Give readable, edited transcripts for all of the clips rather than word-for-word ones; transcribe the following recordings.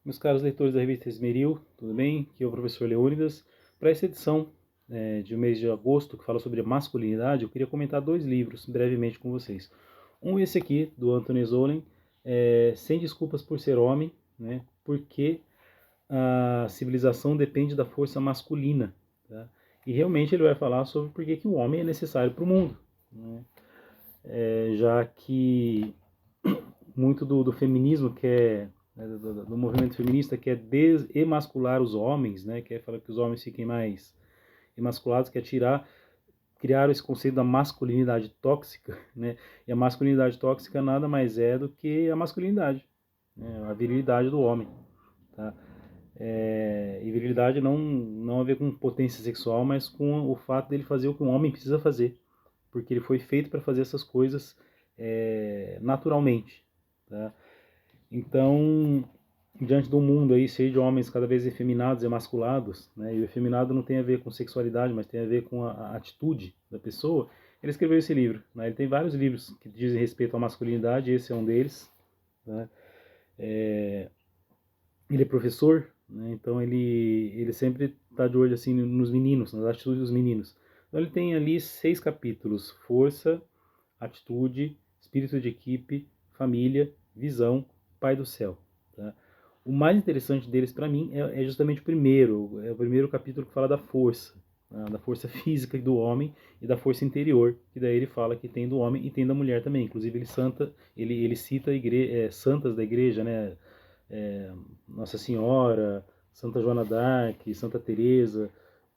Meus caros leitores da revista Esmeril, tudo bem? Aqui é o professor Leônidas. Para essa edição de um mês de agosto, que fala sobre a masculinidade, eu queria comentar dois livros brevemente com vocês. Um esse aqui, do Anthony Zollner, Sem Desculpas por Ser Homem, né? Porque a civilização depende da força masculina. Tá? E realmente ele vai falar sobre por que o homem é necessário para o mundo. Né? Já que muito do feminismo quer, né, do movimento feminista quer desemascular os homens, né, quer falar que os homens fiquem mais emasculados, quer criar esse conceito da masculinidade tóxica, né, e a masculinidade tóxica nada mais é do que a masculinidade, né, a virilidade do homem, tá? E virilidade não a ver com potência sexual, mas com o fato dele fazer o que um homem precisa fazer, porque ele foi feito para fazer essas coisas naturalmente, tá? Então, diante do mundo aí cheio de homens cada vez efeminados e emasculados, né, e o efeminado não tem a ver com sexualidade, mas tem a ver com a atitude da pessoa, ele escreveu esse livro. Né? Ele tem vários livros que dizem respeito à masculinidade, esse é um deles. Né? Ele é professor, né? Então ele sempre está de olho assim nos meninos, nas atitudes dos meninos. Então ele tem ali 6 capítulos: força, atitude, espírito de equipe, família, visão, pai do céu. Tá? O mais interessante deles para mim é justamente o primeiro capítulo que fala da força, né? Da força física do homem e da força interior, que daí ele fala que tem do homem e tem da mulher também. Inclusive ele cita santas da igreja, né? Nossa Senhora, Santa Joana d'Arc, Santa Teresa,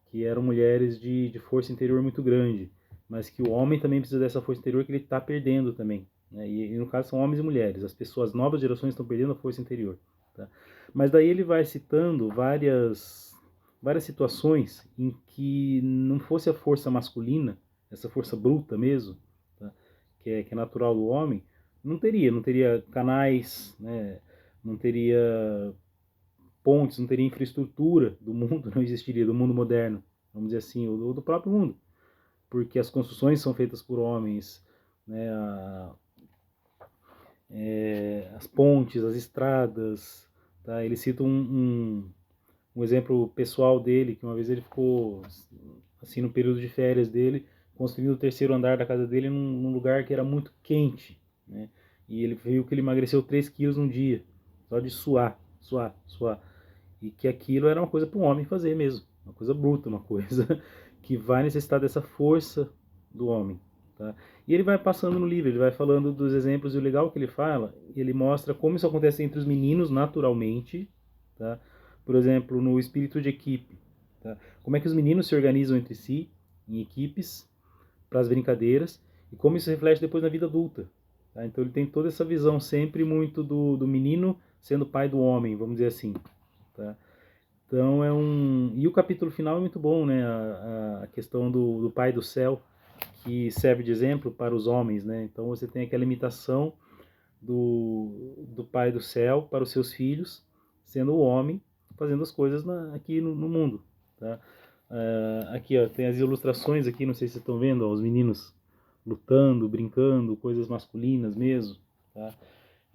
que eram mulheres de força interior muito grande, mas que o homem também precisa dessa força interior que ele está perdendo também. Né? E no caso são homens e mulheres, as pessoas, as novas gerações estão perdendo a força interior. Tá? Mas daí ele vai citando várias situações em que não fosse a força masculina, essa força bruta mesmo, tá? que é natural do homem, não teria canais, né? Não teria pontes, não teria infraestrutura do mundo, não existiria, do mundo moderno, vamos dizer assim, ou do próprio mundo, porque as construções são feitas por homens, né, as pontes, as estradas, tá? Ele cita um exemplo pessoal dele, que uma vez ele ficou, assim, no período de férias dele, construindo o terceiro andar da casa dele num lugar que era muito quente, né? E ele viu que ele emagreceu 3 quilos num dia, só de suar. E que aquilo era uma coisa para um homem fazer mesmo, uma coisa bruta, uma coisa que vai necessitar dessa força do homem. Tá? E ele vai passando no livro, ele vai falando dos exemplos, e o legal que ele fala, ele mostra como isso acontece entre os meninos naturalmente, tá? Por exemplo, no espírito de equipe. Tá? Como é que os meninos se organizam entre si, em equipes, para as brincadeiras, e como isso reflete depois na vida adulta. Tá? Então ele tem toda essa visão sempre muito do menino sendo pai do homem, vamos dizer assim. Tá? Então E o capítulo final é muito bom, né? A questão do Pai do Céu, que serve de exemplo para os homens, né? Então você tem aquela imitação do Pai do Céu para os seus filhos, sendo o homem fazendo as coisas aqui no mundo. Tá? Aqui ó, tem as ilustrações aqui, não sei se vocês estão vendo, ó, os meninos lutando, brincando, coisas masculinas mesmo. Tá?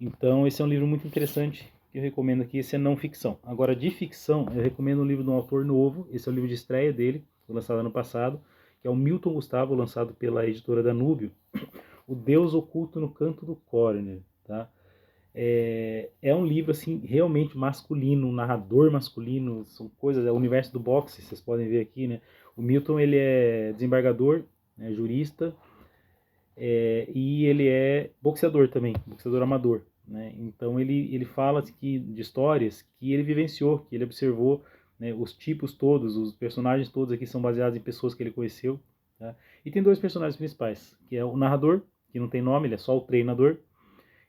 Então esse é um livro muito interessante que eu recomendo aqui. Esse é não ficção. Agora de ficção eu recomendo um livro de um autor novo. Esse é o livro de estreia dele, lançado ano passado, que é o Milton Gustavo, lançado pela editora Danúbio, O Deus Oculto no Canto do Córner. Tá? É um livro assim realmente masculino, um narrador masculino, são coisas, é o universo do boxe, vocês podem ver aqui, né? O Milton ele é desembargador, né, jurista, e ele é boxeador também, boxeador amador. Né? Então ele fala de histórias que ele vivenciou, que ele observou, né? Os tipos todos, os personagens todos aqui são baseados em pessoas que ele conheceu. Tá? E tem 2 personagens principais, que é o narrador, que não tem nome, ele é só o treinador,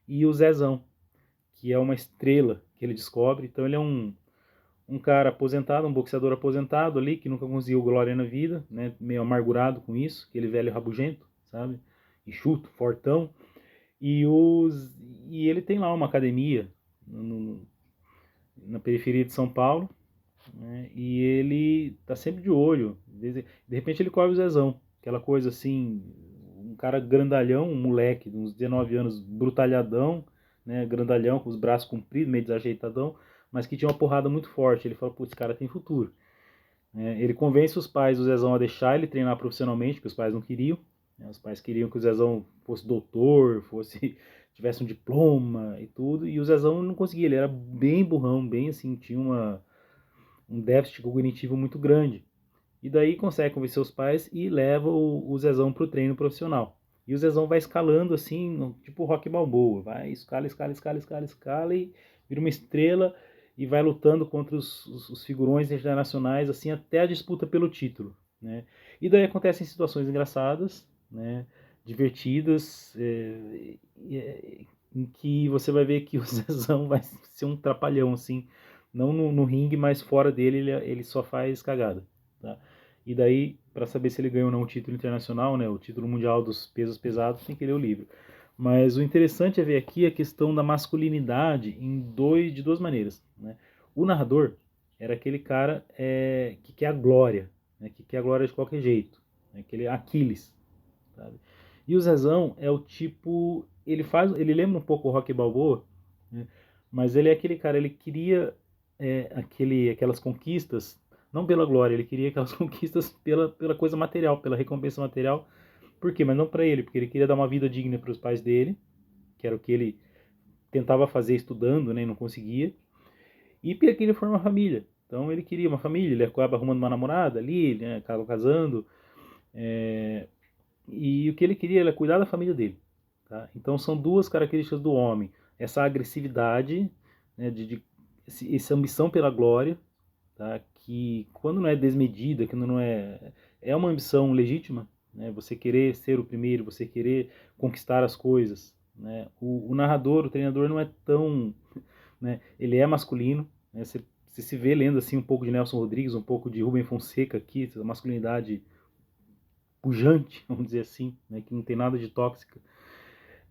e o Zezão, que é uma estrela que ele descobre. Então ele é um cara aposentado, um boxeador aposentado ali, que nunca conseguiu glória na vida, né? Meio amargurado com isso, aquele velho rabugento, sabe? Enxuto, fortão. E ele tem lá uma academia na periferia de São Paulo, né? E ele tá sempre de olho. De repente ele corre o Zezão, aquela coisa assim, um cara grandalhão, um moleque de uns 19 anos, brutalhadão, né? Grandalhão, com os braços compridos, meio desajeitadão, mas que tinha uma porrada muito forte. Ele fala, putz, esse cara tem futuro. Ele convence os pais do Zezão a deixar ele treinar profissionalmente, porque os pais não queriam. Os pais queriam que o Zezão fosse doutor, tivesse um diploma e tudo, e o Zezão não conseguia, ele era bem burrão, bem assim, tinha um déficit cognitivo muito grande. E daí consegue convencer os pais e leva o Zezão pro treino profissional. E o Zezão vai escalando assim, tipo Rock Balboa, vai escala, escala, escala, escala, escala e vira uma estrela e vai lutando contra os figurões internacionais assim até a disputa pelo título, né? E daí acontecem situações engraçadas, né? Divertidas, em que você vai ver que o Zezão vai ser um trapalhão assim, não no ringue, mas fora dele ele só faz cagada, tá? E daí, para saber se ele ganhou ou não o título internacional, né, o título mundial dos pesos pesados, tem que ler o livro. Mas o interessante é ver aqui a questão da masculinidade de duas maneiras, né? O narrador era aquele cara que quer a glória, né, que quer a glória de qualquer jeito, né, aquele Aquiles, sabe? E o Zezão é o tipo, ele lembra um pouco o Rocky Balboa, né, mas ele é aquele cara, ele queria aquelas conquistas não pela glória, ele queria aquelas conquistas pela coisa material, pela recompensa material. Por quê? Mas não para ele, porque ele queria dar uma vida digna para os pais dele, que era o que ele tentava fazer estudando, né, e não conseguia, e porque ele queria formar uma família. Então ele queria uma família, ele acaba arrumando uma namorada ali, né, acaba casando, e o que ele queria era cuidar da família dele. Tá? Então são duas características do homem, essa agressividade, né, essa ambição pela glória, tá? Que quando não é desmedida, que não é uma ambição legítima, né? Você querer ser o primeiro, você querer conquistar as coisas, né? O narrador, o treinador não é tão, né? Ele é masculino, né? Você se vê lendo assim um pouco de Nelson Rodrigues, um pouco de Rubem Fonseca aqui, essa masculinidade pujante, vamos dizer assim, né? Que não tem nada de tóxica.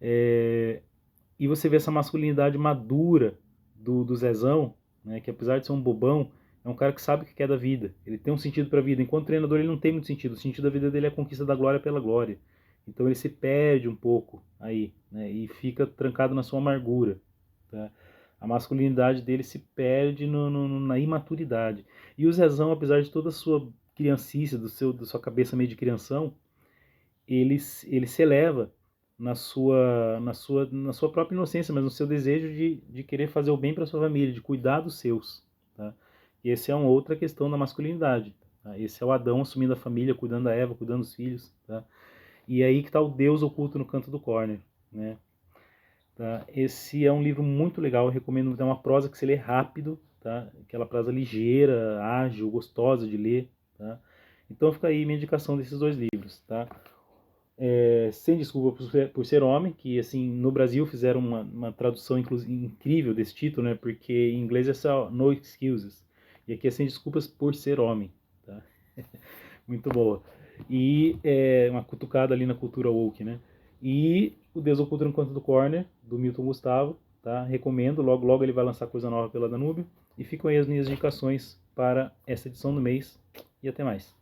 E você vê essa masculinidade madura do Zezão, né, que apesar de ser um bobão, é um cara que sabe o que quer da vida. Ele tem um sentido para a vida. Enquanto treinador, ele não tem muito sentido. O sentido da vida dele é a conquista da glória pela glória. Então ele se perde um pouco aí, né, e fica trancado na sua amargura. Tá? A masculinidade dele se perde na imaturidade. E o Zezão, apesar de toda a sua criancice, da sua cabeça meio de crianção, ele se eleva na sua própria inocência, mas no seu desejo de querer fazer o bem para sua família, de cuidar dos seus. Tá? E essa é uma outra questão da masculinidade. Tá? Esse é o Adão assumindo a família, cuidando da Eva, cuidando dos filhos. Tá? E é aí que está o Deus oculto no canto do corner. Né? Tá? Esse é um livro muito legal, eu recomendo. É uma prosa que você lê rápido, tá? Aquela prosa ligeira, ágil, gostosa de ler. Tá? Então fica aí minha indicação desses dois livros. Tá? Sem Desculpa por Ser Homem, que assim no Brasil fizeram uma tradução incrível desse título, né? Porque em inglês é só No Excuses, e aqui é Sem Desculpas por Ser Homem, tá? Muito boa. E uma cutucada ali na cultura woke, né? E O Deus Oculto no Canto do Corner, do Milton Gustavo, tá? Recomendo, logo logo ele vai lançar coisa nova pela Danúbio. E ficam aí as minhas indicações para essa edição do mês, e até mais.